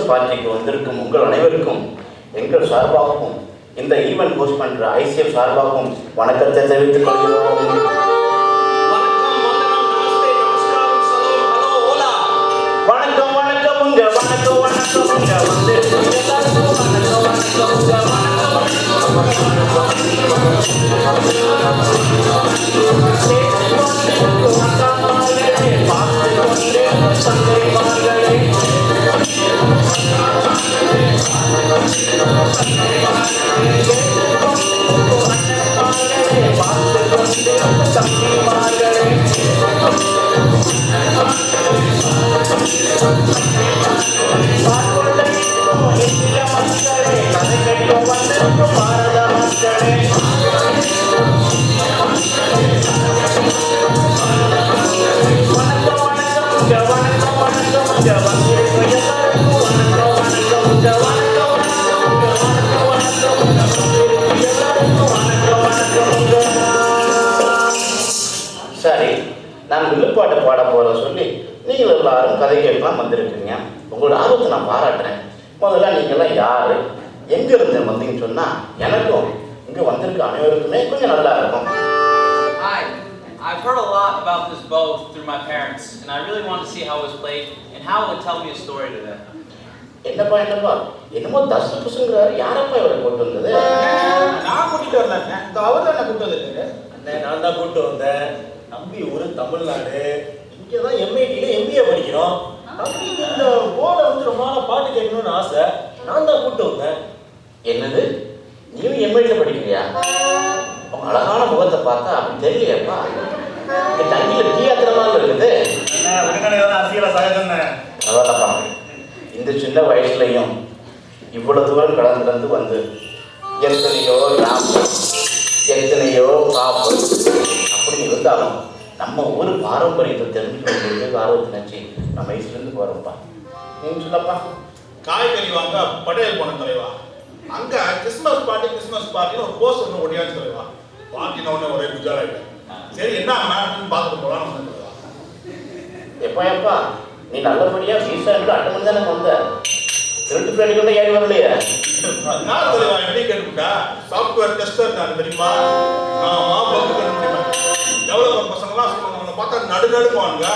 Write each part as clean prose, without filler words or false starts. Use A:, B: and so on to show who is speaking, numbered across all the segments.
A: Christmas பார்ட்டிக்கு வந்திருக்கும் உங்கள் அனைவருக்கும் எங்கள் சார்பாகவும் இந்த ஈவென்ட் ஹோஸ்ட் பண்ற ஐசிஎஃப் சார்பாகவும் வணக்கத்தை தெரிவித்துக் கொள்கிறோம். வணக்கம் வணக்கம் உங்க வணக்கம் வணக்கம் உங்க வந்து எல்லாருக்கும் வணக்கம் வணக்கம் உங்க வணக்கம் சரி, நான் வில்லுப்பாட்டு பாட போற சொல்லி நீங்கள் எல்லாரும் கதை கேட்கலாம் வந்திருக்கீங்க. உங்களோட ஆர்வத்தை நான் பாராட்டுறேன். முதல்ல நீங்கள்லாம் யாரு, எங்க இருந்து வந்தீங்கன்னு சொன்னா எனக்கும் இங்க வந்திருக்க அனைவருக்குமே கொஞ்சம் நல்லா இருக்கும்.
B: Hi, I've heard a lot about this bow through my parents, and I really want to see how it was played and how it would tell me a story today.
A: என்னப்பா என்னமோ தசு புசுங்கிறாரு. யாரப்பா இவரை கூட்டு வந்தது?
C: நான் கூட்டிட்டு வரலங்க, இந்த அவர் தான் கூட்டு வந்திருக்காரு. நான் தான் கூட்டு வந்தேன். நம்பி ஊரு தமிழ்நாடு, இங்கதான் எம்ஐடியில எம்பிஏ படிக்கிறோம். தம்பிக்கு இந்த போல வந்து ரொம்ப நாளா பாட்டு கேட்கணும்னு ஆசை, நான் தான் கூட்டு வந்தேன்.
A: என்னது, நீயும் எம்ஐடியில படிக்கிறியா? உங்க அழகான முகத்தை பார்த்தா அப்படி தெரியலையாப்பா. இந்த தண்ணியில டீ ஆத்திரமா இருக்குது.
C: அரசியல சகஜம்.
A: அதல்லப்பா, இந்த சின்ன வயசுலையும் இவ்வளவு தூரம் கடந்து வந்து எத்தனையோ கிராமம், எத்தனையோ காப்பு அப்படி இருந்தாலும் நம்ம ஊர் பாரம்பரியத்தை தெரிஞ்சுக்கணும் ஆர்வத்தினச்சு நம்ம வயசுலேருந்து போகிறோம்ப்பா. நீங்க சொல்லப்பா.
D: காய்கறி வாங்க படையல் போன தலைவா, அங்க கிறிஸ்மஸ் பார்ட்டின்னு ஒரு போஸ்டர் ஒடியாச்சு தலைவா. பார்ட்டின உடனே ஒரே குஜாலாயிட்டு, சரி என்ன மேட்னு பார்த்துட்டு போகலான்னு தலைவா.
A: எப்பா நீ நல்லபடியா வீசா அட்டன் பண்ணி தானே வந்த, திருட்டு பிள்ளைகள ஏறி வரலையே?
D: நான் தலைவா எப்படி கேட்டுக்கிட்டா, சாஃப்ட்வேர் டெஸ்டர் நான் தெரியுமா, நான் டெவலப்பர் பசங்களாம் சொல்லுவாங்க, பார்த்தா நடுவானுங்க.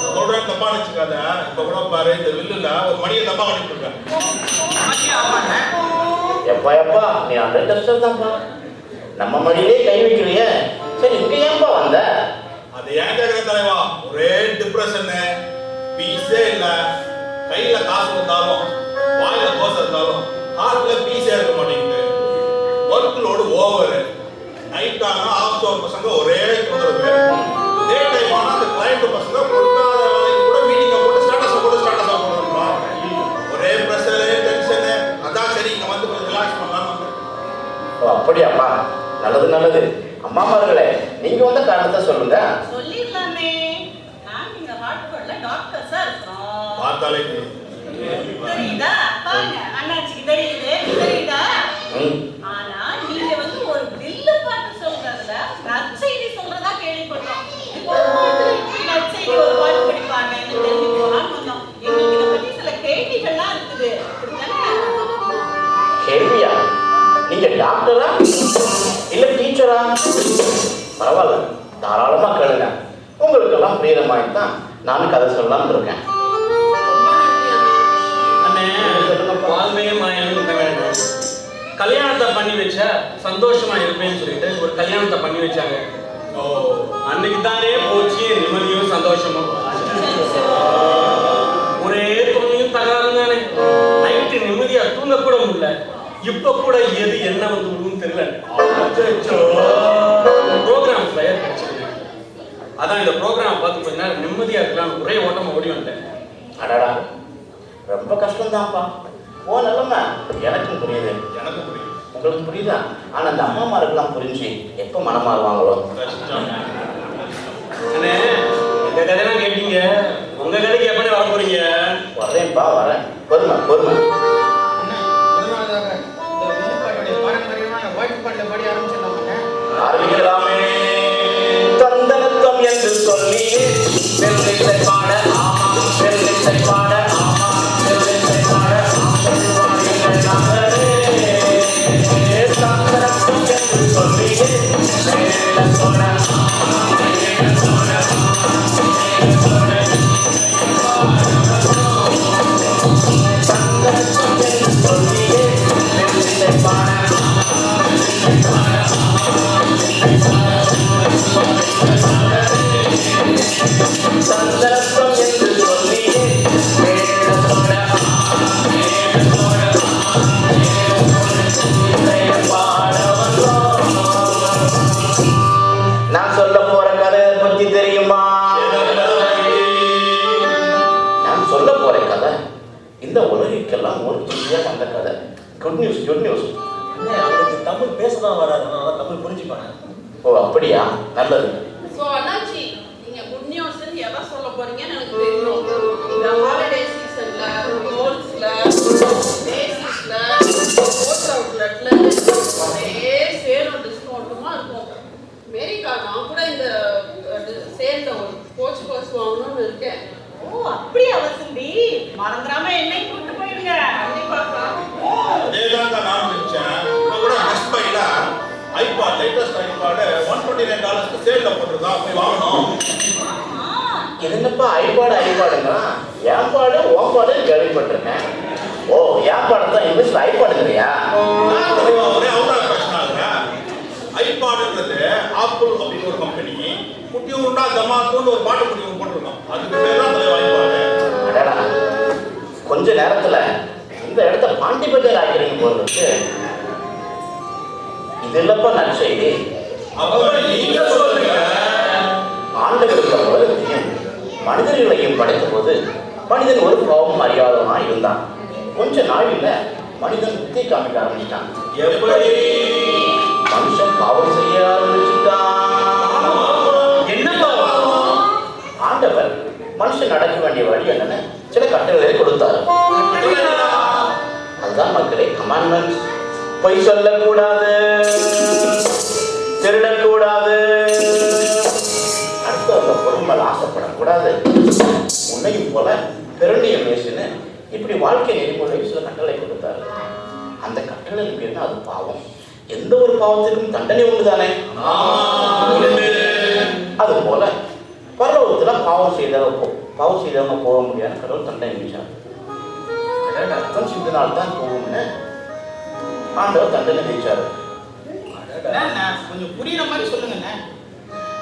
D: அதோட தப்பா நினைச்சுக்காத. இப்ப கூட பாரு, இந்த வில்லுல ஒரு மணியை தப்பா கட்டிட்டு இருக்கேன்.
A: எப்பா நீ அந்த டெஸ்டர் தான்ப்பா, நம்ம மடியிலே கை வைக்கிறிய. சரி, இங்க ஏன்பா வந்த?
D: அது ஏன் கேட்கிறேன் தலைவா, ஒரே டிப்ரெஷன், பீஸே இல்ல. கையில காசு இருந்தாலும் வாயில தோசை இருந்தாலும் ஹார்ட்ல பீஸே இருக்க மாட்டேங்குது. Work load over. நைட் ஆனா ஆஃப்டர் பசங்க ஒரே தொந்தரவு. டே டைம் ஆனா அந்த கிளையண்ட் பசங்க கொடுக்காத வேலைக்கு கூட மீட்டிங்க போட்டு ஸ்டேட்டஸ் போடுறாங்க. ஒரே பிரஷர், டென்ஷன். அதான் சரி இங்க வந்து கொஞ்சம் ரிலாக்ஸ் பண்ணலாம்.
A: அப்படியாப்பா, நல்லது. அம்மாமார்களே, நீங்க வந்த காரணத்தை சொல்லுங்க.
E: சொல்லிடலாமே, நான் இங்க ஹார்ட்ஃபோர்ட்ல டாக்டர் சார் இருக்கோம்.
D: பார்த்தாலே
E: தெரியுதா? பாருங்க, அண்ணாச்சிக்கு தெரியுதா? ஆனா நீங்க வந்து ஒரு வில்லு பாட்டு சொல்றதுல நற்செய்தி சொல்றதா கேள்விப்பட்டோம். இப்போ நற்செய்தி ஒரு பாட்டு படிப்பாங்கன்னு தெரிஞ்சு போலான்னு வந்தோம். எங்களுக்கு இதை பத்தி சில கேள்விகள்லாம் இருக்குது.
A: கேள்வியா? நீங்க டாக்டரா இல்ல டீச்சரா? பரவாயில்ல, தாராளமா கேளுங்க. உங்களுக்கெல்லாம் புரியுற மாதிரி தான் நானும் கதை சொல்லலாம்னு இருக்கேன்.
F: கல்யாணத்தை பண்ணி வச்ச சந்தோஷமா இருப்பேன்னு சொல்லிட்டு ஒரு கல்யாணத்தை பண்ணி வச்சாங்க. அன்னைக்கு தானே போச்சு நிம்மதியும் சந்தோஷமும். ஒரே தொன்னையும் தகராறும் தானே. நைட்டு நிம்மதியா தூங்க கூட முடியல. இப்ப கூட எது என்ன வந்து விடுன்னு தெரியல. ப்ரோக்ராம் ஃபிளையர் கிடைச்சிருக்கு. அதான் இந்த ப்ரோக்ராம் பார்த்து கொஞ்ச நேரம் நிம்மதியா இருக்கலாம் ஒரே ஓட்டமா ஓடி வந்தேன்.
A: அடடா, ரொம்ப கஷ்டம்தான்ப்பா. ஓ நல்லம்மா, எனக்கும் புரியுது. உங்களுக்கு புரியுதா? ஆனா அந்த அம்மாமாருக்கெல்லாம் புரிஞ்சு எப்ப மனம் மாறுவாங்களோ.
F: அண்ணே, இந்த கதையெல்லாம் கேட்டீங்க, உங்க கதைக்கு எப்படி வர போறீங்க?
A: வரேன்ப்பா, வரேன். பொறுமை. ஆரம்பிக்கலாமே. தந்தனத்தம் என்று சொல்லி வெள்ளிசை பாட ஆமா, வெள்ளிசை பாட ஆமா, வெள்ளிசை பாட நான் சொல்ல போற கதை பத்தி தெரியுமா? நான் சொல்ல போற கதை இந்த உலகிற்கெல்லாம் ஒரு புதிய வந்த கதை. Good news, good news.
C: அவருக்கு தமிழ் பேசதான் வராது, அதனால தமிழ் புரிஞ்சுப்பானே.
A: ஓ அப்படியா, நல்லது.
E: சோ அண்ணாச்சி, நீங்க குட் நியூஸ் எதை சொல்ல போறீங்கன்னு எனக்கு தெரியும். இந்த ஹாலிடே சீசன்ல கோல்ஸ்ல டேஸ்ல போஸ்ட் அவுட்லெட்ல ஒரே சேலும் டிஸ்கவுண்ட்டுமா இருக்கும். அமெரிக்கா நான் கூட இந்த சேல்ல ஒரு கோச் பர்ஸ் வாங்கணும்னு இருக்கேன். ஓ அப்படியா வசந்தி, மறந்துடாம என்னையும் கூட்டு போயிடுங்க. கண்டிப்பா
D: அதேதான் நான் நினைச்சேன். இப்போ கூட பெஸ்ட் பைல ஐபாட் லேட்டஸ்ட் ஐபாட் $129 சேல்ல போட்டுருக்கா, போய் வாங்கணும்.
A: இது என்னப்பா ஐபாடுங்க? என் பாடு உன் பாடு கேள்விப்பட்டிருக்கேன். ஓ என் பாடு தான் இங்கிலீஷ்ல ஐபாடுங்கிறியா?
D: ஒரே அவுட் ஆஃப் ஃபேஷன் ஆகுங்க. ஐபாடுன்றது ஆப்பிள் அப்படின்னு ஒரு கம்பெனி குட்டியூர்னா தமாக்குன்னு ஒரு பாட்டு குட்டியூர் போட்டிருக்கோம். அதுக்கு பேர் தான் தலைவா ஐபாடு.
A: அடடா, கொஞ்ச நேரத்துல இந்த இடத்த பாண்டி பஜார் ஆக்கிறீங்க போல இருக்கு. இது இல்லப்பா நற்செய்தி.
D: அப்ப நீங்க சொல்லுங்க.
A: ஆண்டுகளுக்கு உலகத்தையும் மனிதர்களையும் படைத்த போது மனிதன் ஒரு பாவம் அறியாதவனா இருந்தான். கொஞ்ச நாளில் மனிதன் புத்தி காமிக்க ஆரம்பிச்சிட்டான்.
D: எப்படி?
A: மனுஷன் பாவம் செய்ய ஆரம்பிச்சுட்டான்.
F: என்ன பாவம்?
A: ஆண்டவர் மனுஷன் நடக்க வேண்டிய வழி என்னன்னு சில கட்டளைகளை கொடுத்தாரு. அதுதான் மக்களே கமாண்ட்மெண்ட்ஸ். பொய் சொல்லக்கூடாது, திருடக்கூடாது, அடுத்தவங்க பொருள் ஆசைப்படக்கூடாது, உன்னையும் போல பெருண்டியம் பேசுன்னு இப்படி வாழ்க்கை நெறிமுறை சில கட்டளை கொடுத்தாரு. அந்த கட்டளை என்ன? அது பாவம். எந்த ஒரு பாவத்திற்கும் தண்டனை உண்டு தானே? அது போல பரலோகத்துல பாவம் செய்தவங்க போக முடியாது. கடவுள் தண்டனை விதிச்சார். ரத்தம் சிந்தினால் தான் போகும்னு ஆண்டவர் தண்டனை விதிச்சாரு.
C: கொஞ்சம் புரியுற மாதிரி சொல்லுங்க.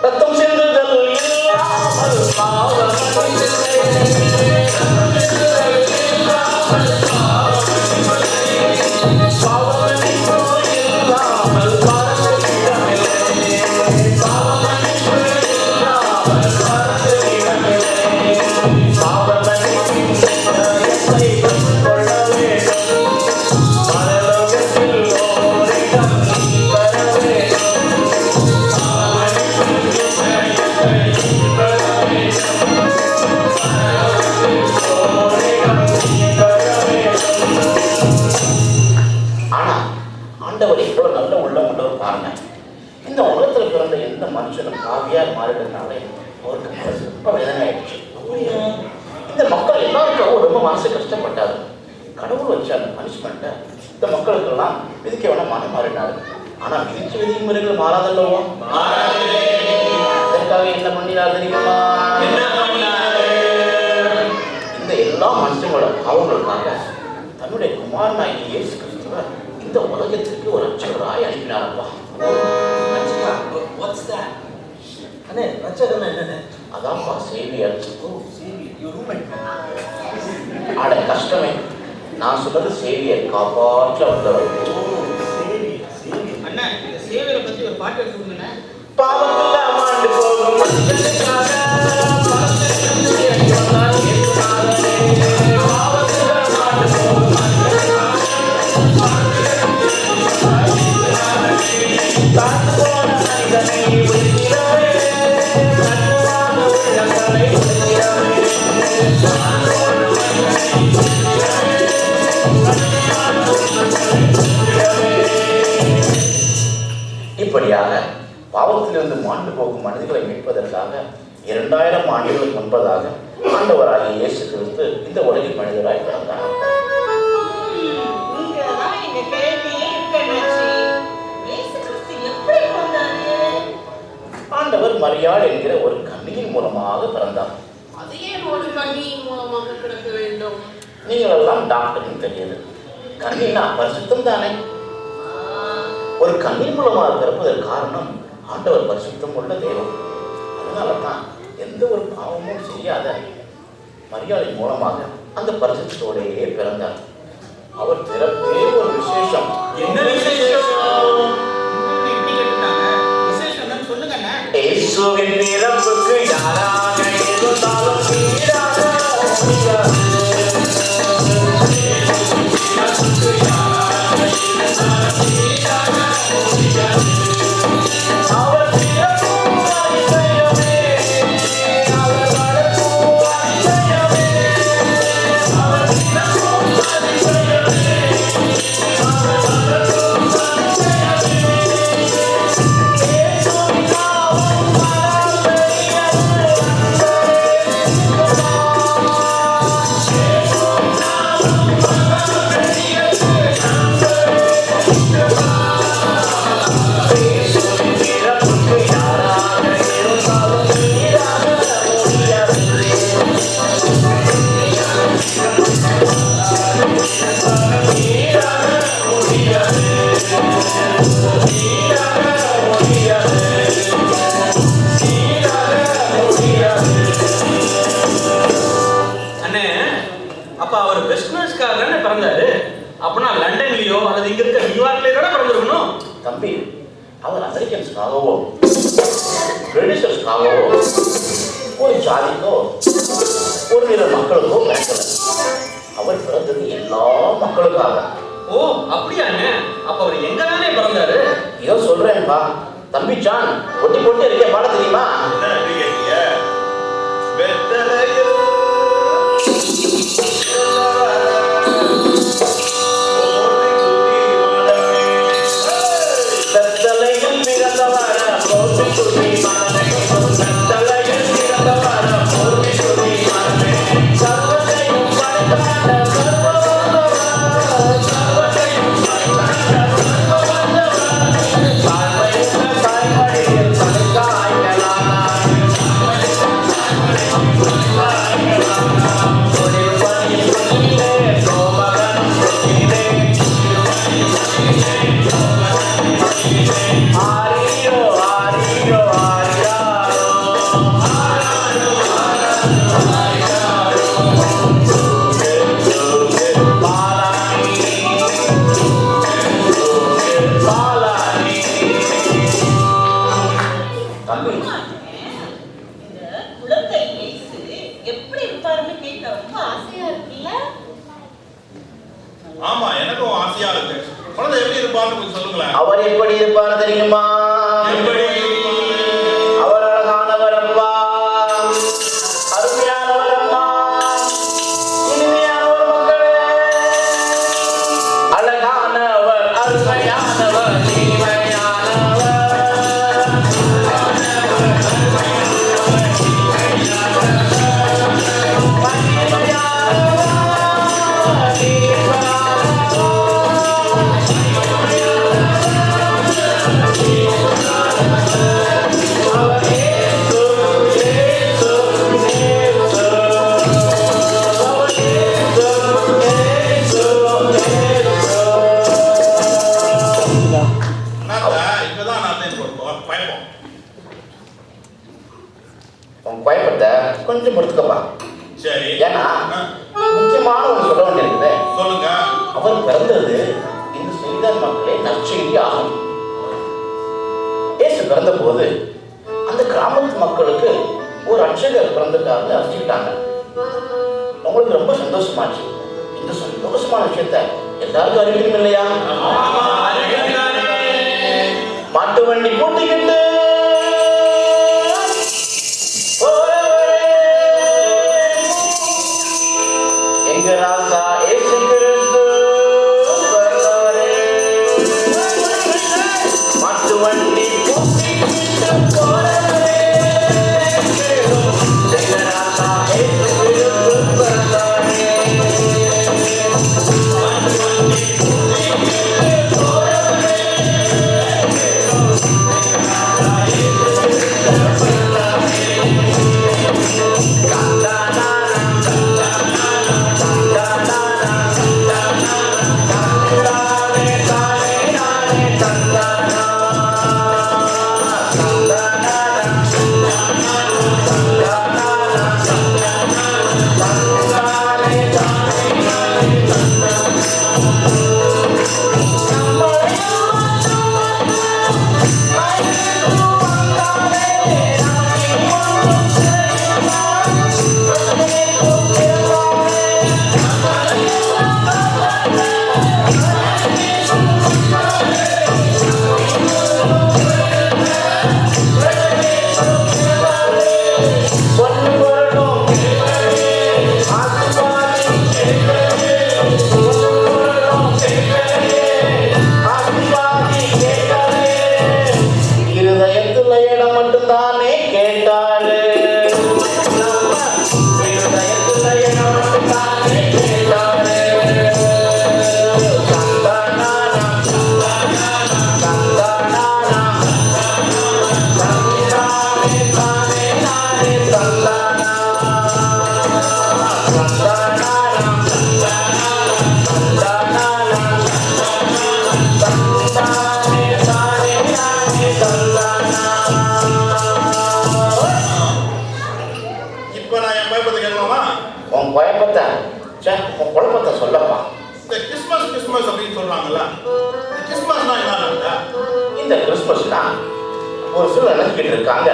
A: ரத்தம் சிந்துதல் இல்லாமல் பாவம் பாவியார் மாறிட்டதுனால அவருக்கு ரொம்ப வேதனை ஆயிடுச்சு. இந்த மக்கள் எல்லாருக்கும் ரொம்ப மனசு கஷ்டப்பட்டாரு. கடவுள் வச்ச அந்த பனிஷ்மெண்ட்டை இந்த மக்களுக்கெல்லாம் விதிக்க வேணா மனம் மாறினாரு. ஆனா விதிச்ச விதிமுறைகள் மாறாதல்லவோ. அதற்காக என்ன பண்ணினார் தெரியுமா? இந்த எல்லா மனுஷங்களோட பாவங்களுக்காக தன்னுடைய குமாரனாகிய இயேசு கிறிஸ்துவை இந்த உலகத்திற்கு ஒரு ரட்சகராய் அனுப்பினாரப்பா.
C: What's that? அண்ணே, ரட்சகர்னா என்னண்ணே?
A: அதான்ப்பா சேவியர்.
C: ஓ, சேவியர். You roommate.
A: ஆட கஷ்டமே. நான் சொல்றது சேவியர், காப்பாற்ற வந்தவர்.
C: ஓ, சேவியர், சேவியர். அண்ணா, இந்த சேவியரை பத்தி ஒரு பாட்டு எடுத்து கொடுங்கண்ணே.
A: பாவத்துல மாண்டு போகும் மனுஷனுக்காக இப்படியாக பாவத்திலிருந்து மாண்டு போகும் மனிதர்களை மீட்பதற்காக 2000 ஆண்டுகளுக்கு முன்பதாக ஆண்டவராகிய இயேசு கிறிஸ்து இந்த உலகில் மனிதராய் பிறந்தார். ஆண்டவர் மரியாள் என்கிற ஒரு கன்னியின் மூலமாக பிறந்தார்.
G: அது ஏன் ஒரு கன்னியின் மூலமாக பிறக்க வேண்டும்?
A: நீங்கள் எல்லாம் டாக்டர்னு தெரியுது. கன்னினா பரிசுத்தம் தானே. ஒரு கன்னியின் மூலமாக பிறப்பதற்கு காரணம் ஆண்டவர் பரிசுத்தம் உள்ள தெய்வம். அதனால தான் எந்த ஒரு பாவமும் செய்யாத மரியாளின் மூலமாக அந்த பரிசுத்தோடையே பிறந்தார். அவர் பிறப்பே ஒரு விசேஷம்.
F: என்ன விசேஷம்?
C: இப்படி கேட்டுட்டாங்க. விசேஷம் என்னன்னு சொல்லுங்க அண்ணா.
A: இயேசுவின் பிறப்புக்கு யாராக இருந்தாலும் ஈடாக முடியாது. அவர் பிறப்பும் அதிசயமே, அவர் வளர்ப்பும் அதிசயமே, அவர் பிறப்பும் அதிசயமே, அவர் வளர்ப்பும் அதிசயமே. இயேசுவின் நாமம் மறந்தறியது இயேசுவின் பிறப்புக்கு யாராக இருந்தாலும் ஈடாக முடியாது. ஈடாக முடியாது. ஈடாக முடியாது. ஈடாக முடியாது.
F: அண்ணே, அப்ப அவர் வெஸ்ட்மன்ஸ்காரர் பிறந்தாரு. அப்பனா லண்டன்லயோ அல்லது இங்க இருக்க நியூயார்க்லயோ கூட பிறந்திருக்கணும்.
A: தம்பி, அவர் அமெரிக்கன்ஸ்க்காகவோ பிரிட்டிஷர்ஸ்க்காகவோ ஒரு ஜாதிக்கோ ஒரு நில மக்களுக்கோ பிறக்கல. அவர் பிறந்தது எல்லா மக்களுக்காக.
F: ஓ, அப்படியாண்ணே? அப்ப அவர் எங்க தானே பிறந்தாரு?
A: இதோ சொல்றேன்ப்பா. தம்பி ஜான், ஒட்டி போட்டு இருக்க பாட தெரியுமா?
D: என்ன அப்படி கேட்டீங்க? வெத்தலையில்
A: வெத்தலையில் பிறந்தவர போற்றி துதி மனமே, வெத்தலையில் பிறந்தவர போற்றி துதி மனமே, சர்வத்தையும் படைத்தாண்ட சர்வவல்லவர், சர்வத்தையும் படைத்தாண்ட சர்வவல்லவர், தாழ்மையுள்ள தாய்மடியில் தனக்காய்களானார், ஒளிர்வதில் பொன்னிலே சோமகனும் பொன்னிலே, ஆரியோ ஆரியோ ஆரியாரோ, ஆராரோ ஆராரோ ஆரியாரோ, தூக்கு தூக்கு பாலானி, தூக்கு பாலானி. தம்பி,
E: இந்த குழந்தை இயேசு எப்படி இருப்பாருன்னு கேட்க ரொம்ப ஆசையா இருக்குல்ல?
D: ஆமா, எனக்கும் ஆசையா இருக்கு. குழந்தை எப்படி இருப்பான்னு கொஞ்சம் சொல்லுங்களேன்.
A: அவர் எப்படி இருப்பார் தெரியுமா?
D: எப்படி?
A: அவர் அழகானவர் அப்பா, அருமையானவர் அம்மா, இனிமையானவர் மக்களே. அழகானவர், அருமையானவர், இனிமையானவர்.
D: அண்ணாத்த, இப்பதான் நான் பயப்போம்.
A: உன் பயப்பட்ட கொஞ்சம் பொறுத்துக்கப்பா.
D: சரி.
A: ஏன்னா
D: ஆ,
A: முக்கியமான ஒரு சொல்ல வேண்டியிருக்குது.
D: சொல்லுங்க.
A: அவர் பிறந்தது இந்த செய்தார் மக்களே நற்செய்தி ஆகும். இயேசு பிறந்த போது அந்த கிராமத்து மக்களுக்கு ஒரு ரட்சகர் பிறந்திருக்காருன்னு அறிஞ்சுக்கிட்டாங்க. உங்களுக்கு ரொம்ப சந்தோஷமாச்சு. இந்த சந்தோஷமான விஷயத்த எல்லாருக்கும் அறிவிக்கணும் இல்லையா?
F: ஆமா, அறிவிக்கிறாரே.
A: மாட்டு வண்டி பூட்டிக்கிட்டு எங்க ராசா இயேசு கிறிஸ்து பிறந்தாரே. மாட்டு வண்டி பூட்டிக்கிட்டு போறவரே, எங்க ராசா இயேசு கிறிஸ்து பிறந்தாரே. மாட்டு வண்டி பூட்டிக்கிட்டு போறவரே, எங்க ராசா மட்டும்தானே கேட்டாரு. இருதயத்துல என்ன மட்டும்தானே கேட்டாரு. தந்தானானா, தந்தானானா, தந்தானே தானே நானே தந்தானா. தந்தானானா, தந்தானானா, தந்தானே தானே நானே தந்தானா.
D: இப்ப நான் என் பயப்பத்தை கேட்கலாமா?
A: உன் குழப்பத்தை உன் குழப்பத்தை சொல்லப்பா.
D: இந்த கிறிஸ்மஸ் அப்படின்னு சொல்றாங்கல்ல, இந்த கிறிஸ்மஸ்னா என்ன?
A: இந்த கிறிஸ்மஸ்னா ஒரு சிலர் நினைச்சிக்கிட்டு இருக்காங்க,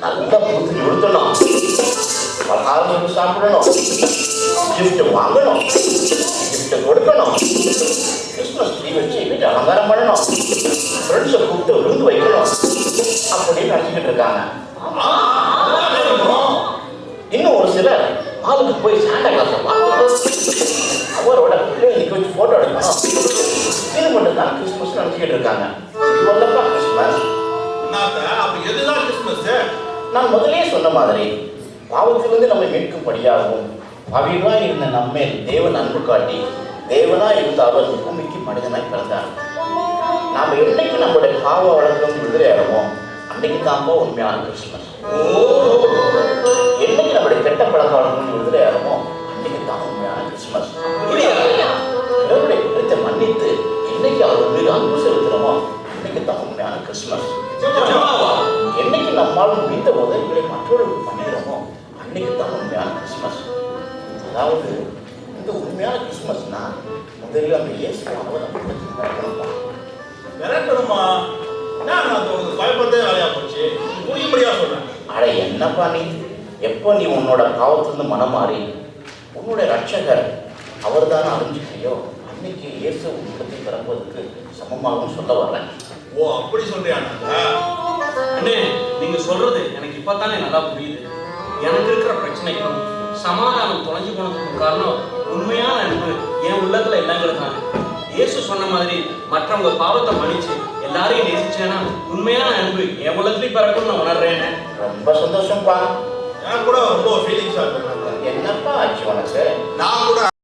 A: நல்லா பூத்து உடுத்தணும், பலகாரம் சாப்பிடணும், கிஃப்ட் வாங்கணும், கிஃப்ட் கொடுக்கணும், கிறிஸ்மஸ் ட்ரீ வச்சு வீட்டு அலங்காரம் பண்ணணும், ஃப்ரெண்ட்ஸை கூப்பிட்டு விருந்து வைக்கணும் அப்படின்னு நினைச்சிக்கிட்டு இருக்காங்க. இன்னும் ஒரு சிலர் ஆளுக்கு போய் சாண்டா கிளாஸை பார்க்கணும், அவரோட பிள்ளைகளுக்கு வச்சு ஃபோட்டோ எடுக்கணும். இது மட்டும் தான் கிறிஸ்மஸ் நினைச்சிக்கிட்டு இருக்காங்க. இது வந்தப்பா கிறிஸ்மஸ்.
D: அப்ப எதுதான் கிறிஸ்மஸ்?
A: நான் முதலே சொன்ன மாதிரி பாவத்திலிருந்து நம்மை மீட்கும்படியாகவும் பாவிகளாய் இருந்த நம்மேல் தேவன் அன்பு காட்டி தேவனாய் இருந்த அவர் பூமிக்கு மனிதனாய் பிறந்தார். நாம் என்னைக்கு நம்முடைய பாவ வழக்கம் விடுதலையாகிறோமோ அன்னைக்கு தான்ப்பா உண்மையான கிறிஸ்மஸ். என்னைக்கு நம்முடைய கெட்ட பழக்க வழக்கம் விடுதலையாகிறோமோ அன்னைக்கு தான் உண்மையான கிறிஸ்மஸ். கடவுளுடைய குற்றத்தை மன்னித்து என்னைக்கு அவர் மீது அன்பு செலுத்துறோமோ அன்னைக்கு தான் உண்மையான கிறிஸ்மஸ். என்னைக்கு நம்மால் முடிந்த உதவிகளை மற்றவர்களுக்கு பண்ணிடுறோமோ அன்னைக்கு தான் உண்மையான கிறிஸ்மஸ். அதாவது இந்த உண்மையான கிறிஸ்மஸ்னா முதலில் அந்த இயேசுவானவர் நம்ம
D: விரட்டணுமா? நான் உங்களுக்கு பயப்படவே வேலையா போச்சு. புரியும்படியா சொல்றேன்.
A: அட என்னப்பா நீ, எப்போ நீ உன்னோட பாவத்திலிருந்து மனம் மாறி உன்னுடைய ரட்சகர் அவர் தானே அறிஞ்சிக்கையோ அன்னைக்கு இயேசு உன்னிடத்தை பிறப்பதற்கு சமமாகவும் சொல்ல வர்றேன்.
D: ஓ, அப்படி சொல்றியா?
F: அண்ணே, நீங்க சொல்றது எனக்கு இப்பதானே நல்லா புரியுது. எனக்கு இருக்கிற பிரச்சனைக்கும் சமாதானம் தொலைஞ்சு போனதுக்கு காரணம் உண்மையான அன்பு என் உள்ளத்துல இல்லைங்கிறதுனால. இயேசு சொன்ன மாதிரி மற்றவங்க பாவத்தை மன்னிச்சு எல்லாரையும் நேசிச்சேன்னா உண்மையான அன்பு என் உள்ளத்துலயும் பிறக்கும் நான் உணர்றேன்.
A: ரொம்ப சந்தோஷம்ப்பா.
D: எனக்கு கூட ரொம்ப ஃபீலிங்ஸா இருக்கு.
A: என்னப்பா ஆச்சு உனக்கு?
D: நான் கூட